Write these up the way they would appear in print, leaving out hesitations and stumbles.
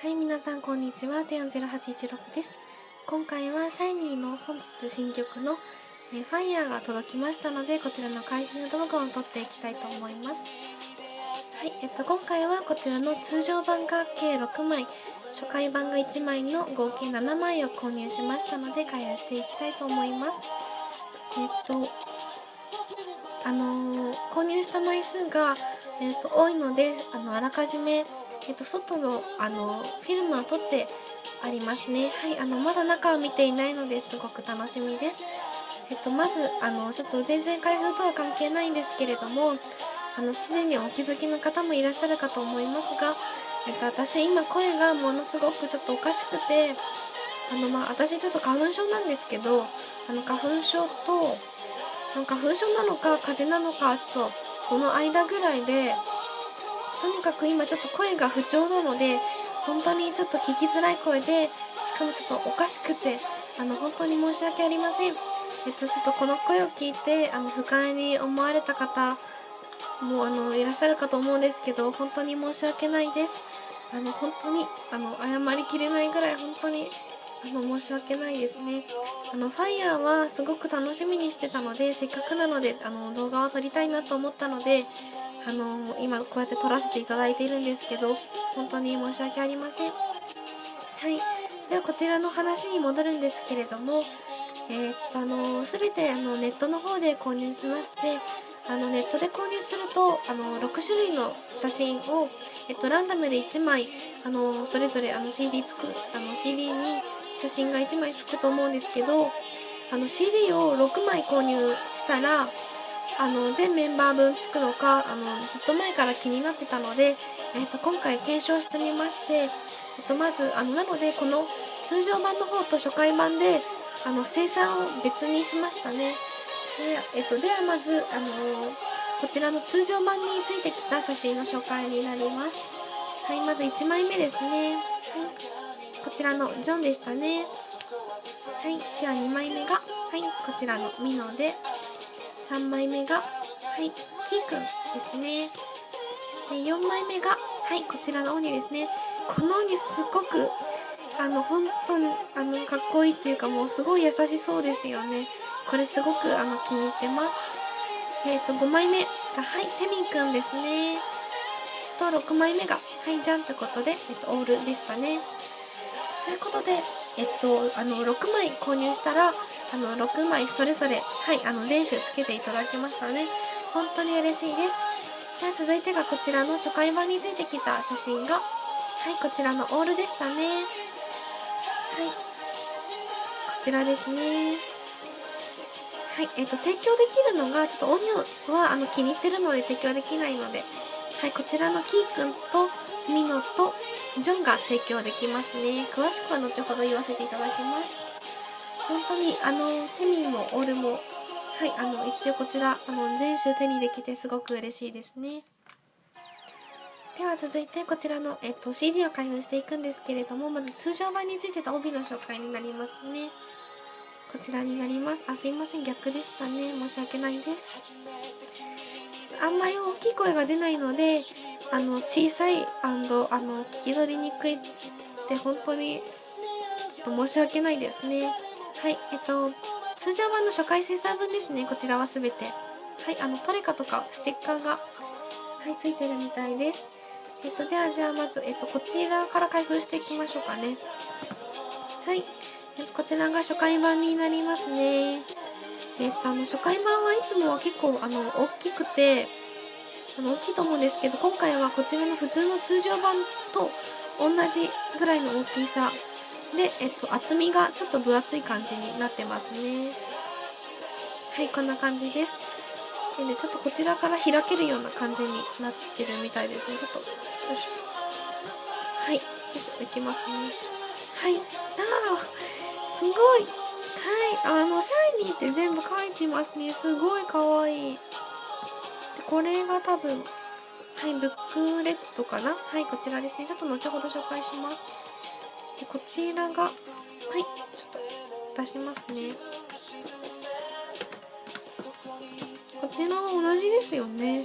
はい、皆さんこんにちは。テヨン0816です。今回はシャイニーの本日新曲のファイヤーが届きましたので、こちらの開封動画を撮っていきたいと思います。はい、今回はこちらの通常版が計6枚、初回版が1枚の合計7枚を購入しましたので、開封していきたいと思います。購入した枚数が、多いので、あらかじめ外のフィルムを取ってありますね。はい、まだ中を見ていないのですごく楽しみです。まずちょっと全然開封とは関係ないんですけれども、すでにお気づきの方もいらっしゃるかと思いますが、私今声がものすごくちょっとおかしくて、私ちょっと花粉症なんですけど、花粉症なのか風邪なのか、ちょっとその間ぐらいで、とにかく今ちょっと声が不調なので、本当にちょっと聞きづらい声で、しかもちょっとおかしくて、本当に申し訳ありません。ちょっとこの声を聞いて、不快に思われた方もいらっしゃるかと思うんですけど、本当に申し訳ないです。本当に謝りきれないぐらい本当に申し訳ないですね。ファイヤーはすごく楽しみにしてたので、せっかくなので動画を撮りたいなと思ったので、今こうやって撮らせていただいているんですけど、本当に申し訳ありません。はい。ではこちらの話に戻るんですけれども、すべてネットの方で購入しまして、ネットで購入すると6種類の写真を、ランダムで1枚それぞれCD に写真が1枚つくと思うんですけど、CD を6枚購入したら全メンバー分つくのかずっと前から気になってたので、今回検証してみまして、まずなのでこの通常版の方と初回版で生産を別にしましたね。ではまずこちらの通常版についてきた写真の紹介になります。はい、まず1枚目ですね。はい、こちらのジョンでしたね。はい、では2枚目がこちらのミノで、3枚目がキーくんですね。4枚目がこちらのオニですね。このオニすごく本当にかっこいいっていうか、もうすごい優しそうですよね。これすごく気に入ってます。5枚目がテミンくんですね。と6枚目がジャンってことでオールでしたね。ということで6枚購入したら6枚それぞれ全種つけていただきましたね。本当に嬉しいです。では続いてがこちらの初回版についてきた写真がこちらのオールでしたね。こちらですね。提供できるのがちょっとオニオンは気に入ってるので提供できないので、こちらのキーくんとミノとジョンが提供できますね。詳しくは後ほど言わせていただきます。本当にテミもオールも一応こちら全種手にできてすごく嬉しいですね。では続いてこちらの、CD を開封していくんですけれども、まず通常版についてた帯の紹介になりますね。こちらになります。すいません、逆でしたね。申し訳ないです。あんまり大きい声が出ないので小さい聞き取りにくいって本当にちょっと申し訳ないですね。通常版の初回生産分ですね。こちらはすべてトレカとかステッカーがついてるみたいです。ではじゃあまずこちらから開封していきましょうかね。こちらが初回版になりますね。初回版はいつもは結構大きくて大きいと思うんですけど、今回はこちらの普通の通常版と同じぐらいの大きさで、厚みがちょっと分厚い感じになってますね。こんな感じです。でちょっとこちらから開けるような感じになってるみたいですね。ちょっとよいしょできますね。すごい。シャイニーって全部書いてますね。すごいかわいい。でこれが多分ブックレットかな。こちらですね。ちょっと後ほど紹介します。でこちらがちょっと出しますね。こちらは同じですよね。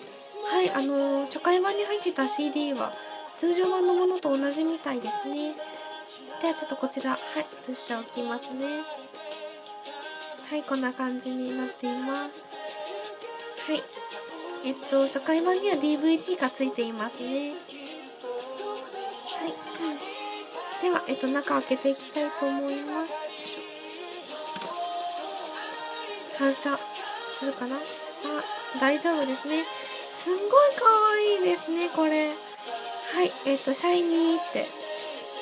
初回版に入ってた CD は通常版のものと同じみたいですね。ではちょっとこちら、はい、移しておきますね。はい、こんな感じになっています。はい。初回版には DVD がついていますね。はい。では、中を開けていきたいと思います。反射するかな。大丈夫ですね。すんごい可愛いですね、これ。はい、シャイニーって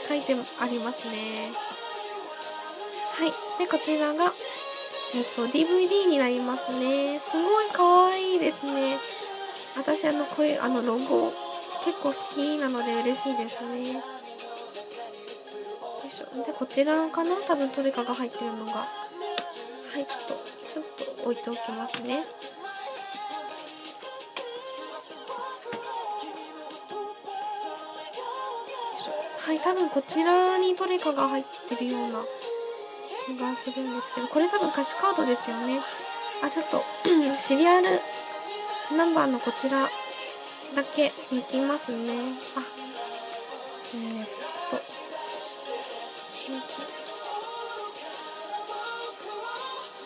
書いてありますね。はい。で、こちらが、DVD になりますね。すごい可愛いですね。私、こういう、ロゴ、結構好きなので嬉しいですね。よいしょ。で、こちらかな、多分トレカが入ってるのが。はい、ちょっと置いておきますね。はい、多分こちらにトレカが入ってるような気がするんですけど、これ多分歌詞カードですよね。ちょっとシリアルナンバーのこちらだけ抜きますね。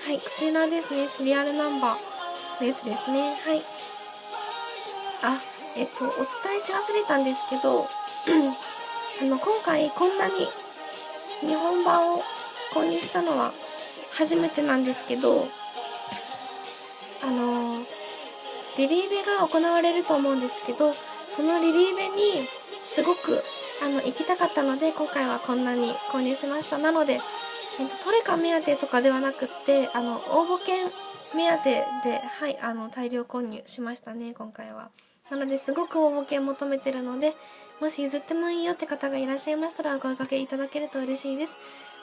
はい、こちらですね。シリアルナンバーのやつですね。はい。お伝えし忘れたんですけど、今回こんなに日本版を購入したのは初めてなんですけど、リリーベが行われると思うんですけど、そのリリーベにすごく行きたかったので、今回はこんなに購入しました。なので、トレカ目当てとかではなくって、応募券目当てで、はい、大量購入しましたね、今回は。なのですごく応募券求めてるので、もし譲ってもいいよって方がいらっしゃいましたらお声掛けいただけると嬉しいです。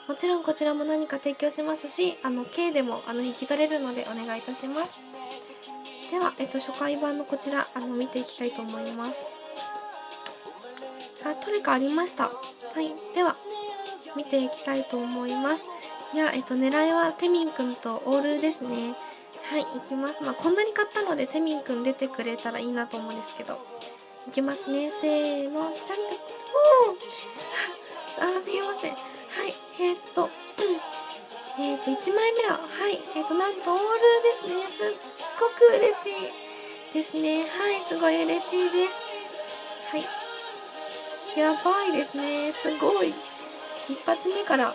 もちろんこちらも何か提供しますし、K でも引き取れるのでお願いいたします。では、初回版のこちら見ていきたいと思います。トレカありました。はい、では見ていきたいと思います。いや、狙いはテミンくんとオールですね。はい、いきます。こんなに買ったのでテミンくん出てくれたらいいなと思うんですけど。いきますね。せーの、じゃんけん。すいません。はい、1枚目は、はい、なんとオールですね。すっごく嬉しいですね。はい、すごい嬉しいです。はい。やばいですね。すごい。一発目から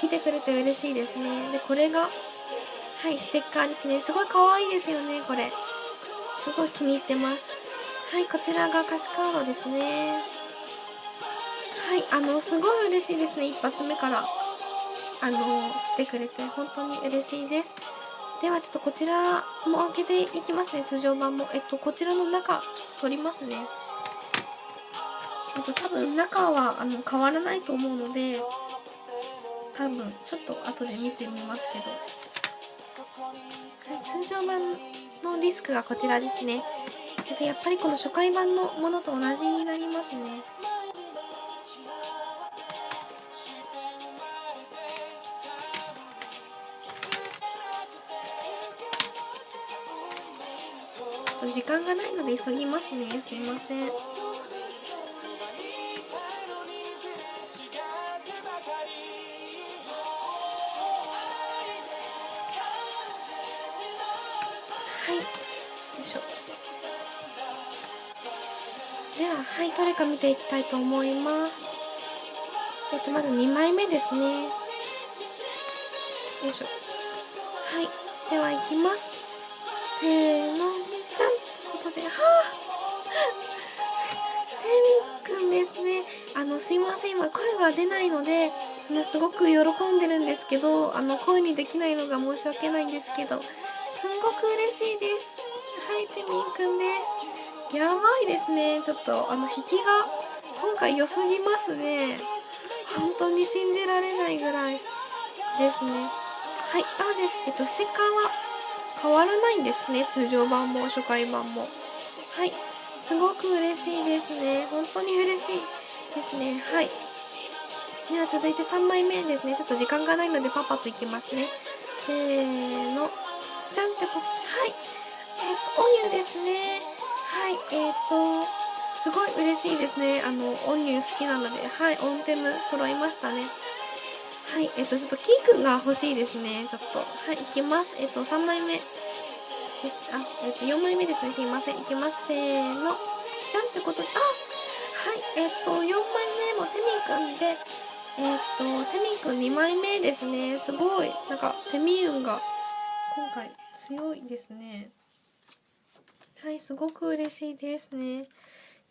来てくれて嬉しいですね。で、これが、はい、ステッカーですね。すごい可愛いですよね、これ。すごい気に入ってます。はい、こちらが歌詞カードですね。はい、すごい嬉しいですね。一発目から、来てくれて、本当に嬉しいです。では、ちょっとこちらも開けていきますね、通常版も。こちらの中、ちょっと取りますね。多分、中は、変わらないと思うので、多分、ちょっと後で見てみますけど。はい、通常版のディスクがこちらですね。で、やっぱりこの初回版のものと同じになりますね。ちょっと時間がないので急ぎますね。すいません。はい。よいしょ。では、はい、どれか見ていきたいと思います。まず2枚目ですね。よいしょ。はい。では、いきます。せーの、じゃんってことで、テミくんですね。すいません。今、声が出ないので、すごく喜んでるんですけど、声にできないのが申し訳ないんですけど、すんごく嬉しいです。はい、テミくんです。やばいですね。ちょっと、引きが、今回良すぎますね。本当に信じられないぐらいですね。はい、ですけど、ステッカーは変わらないんですね。通常版も初回版も。はい、すごく嬉しいですね。本当に嬉しいですね。はい。では続いて3枚目ですね。ちょっと時間がないのでパパといきますね。せーの。じゃんってはい。オニュですね。はい。すごい嬉しいですね。オンニュー好きなので、はい、オンテム揃いましたね。はい、ちょっとキーくんが欲しいですね。ちょっと。はい、いきます。3枚目です。4枚目ですね。すいません。いきます。せーの。じゃんってことで、はい、4枚目もテミンくんで、テミンくん2枚目ですね。すごい。なんか、テミ運が今回強いですね。はい、すごく嬉しいですね。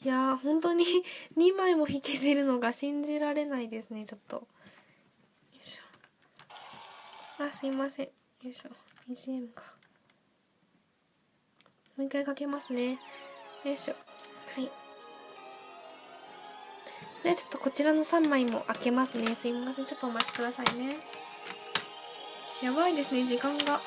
いやー、本当に2枚も引けてるのが信じられないですね。ちょっと。よいしょ。すいません。よいしょ。BGM か。もう一回かけますね。よいしょ。はい。で、ちょっとこちらの3枚も開けますね。すいません。ちょっとお待ちくださいね。やばいですね、時間が。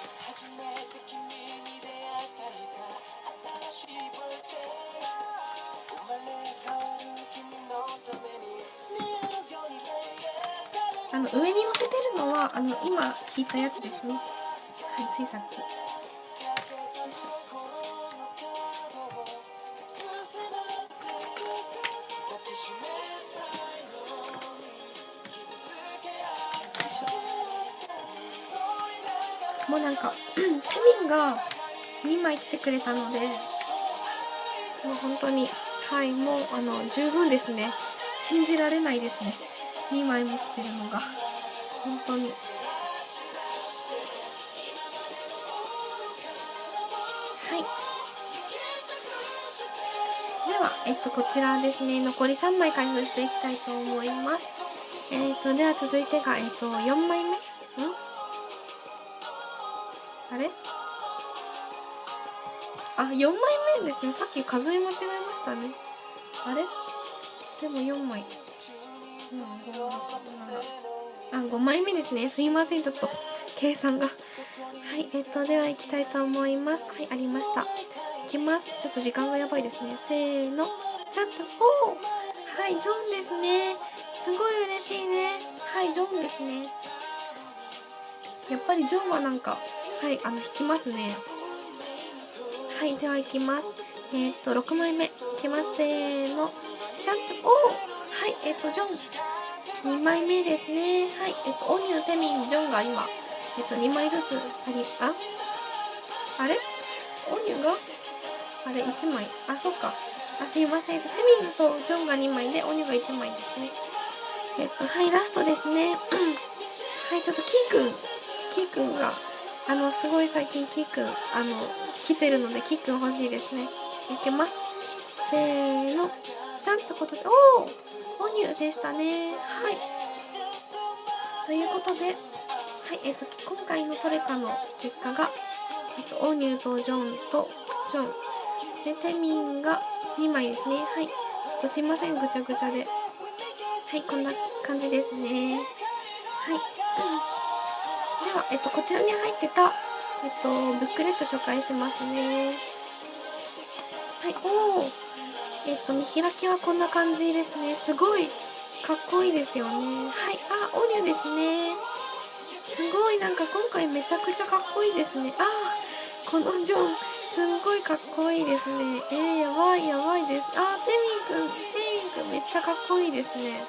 上に乗せてるのは、今引いたやつですね。はい、ついさっき。よいしょ。もうなんかテミンが2枚来てくれたので、もう本当に、はい、もう十分ですね。信じられないですね。2枚も来てるのが本当に。はい。ではこちらですね、残り3枚開封していきたいと思います。では続いてが4枚目。あれ4枚目ですね。さっき数え間違えましたね。あれでも4枚。5枚目ですね。すいません、ちょっと計算が。はい、では行きたいと思います。はい、ありました。いきます。ちょっと時間がやばいですね。せーの。ちゃんと、はい、ジョンですね。すごい嬉しいです。はい、ジョンですね。やっぱりジョンはなんか、はい、引きますね。はい、では行きます。6枚目。いきます。せーの。ちゃんと、はい、ジョン。2枚目ですね。はい、オニュー、テミン、ジョンが今、2枚ずつあれオニュがあれ、1枚。そっか。すいません。テミンとジョンが2枚で、オニュが1枚ですね。はい、ラストですね。はい、ちょっとキーくんが、すごい最近キーくん、来てるので、キーくん欲しいですね。いきます。せーの。ちゃんとことで、オニュでしたね。はい。ということで、はい、今回のトレカの結果が、オニュとジョンとジョン。で、テミンが2枚ですね。はい。ちょっとすいません、ぐちゃぐちゃで。はい、こんな感じですね。はい。では、こちらに入ってた、ブックレット紹介しますね。はい、見開きはこんな感じですね。すごいかっこいいですよね。はい、オニュですね。すごいなんか今回めちゃくちゃかっこいいですね。このジョン、すんごいかっこいいですね。やばいです。テミンくんめっちゃかっこいいですね。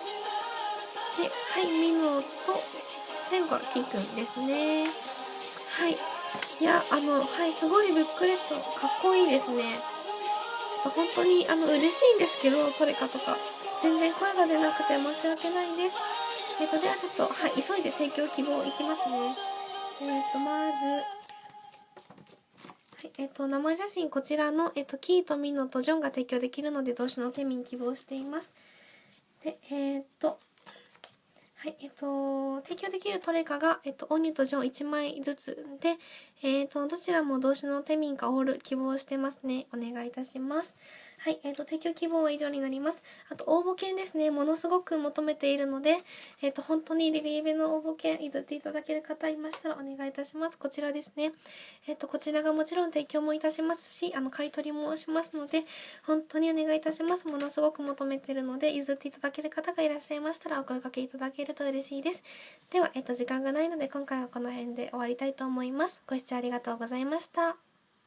で、はい、ミノと、最後はキーくんですね。はい。いや、はい、すごいブックレット、かっこいいですね。ちょっと本当に、嬉しいんですけど、トレカとか。全然声が出なくて申し訳ないです。ではちょっと、はい、急いで提供希望いきますね。まず、生写真こちらの、キーとミノとジョンが提供できるので、同種のテミン希望しています。で、はい、提供できるトレカが、オニュとジョン1枚ずつで、どちらも同種のテミンかオール希望してますね。お願いいたします。はい、提供希望は以上になります。あと、応募券ですね。ものすごく求めているので、本当にリリーベの応募券譲っていただける方いましたらお願いいたします。こちらですね。こちらがもちろん提供もいたしますし、買い取りもしますので、本当にお願いいたします。ものすごく求めているので、譲っていただける方がいらっしゃいましたらお声掛けいただけると嬉しいです。では、時間がないので今回はこの辺で終わりたいと思います。ご視聴ありがとうございました。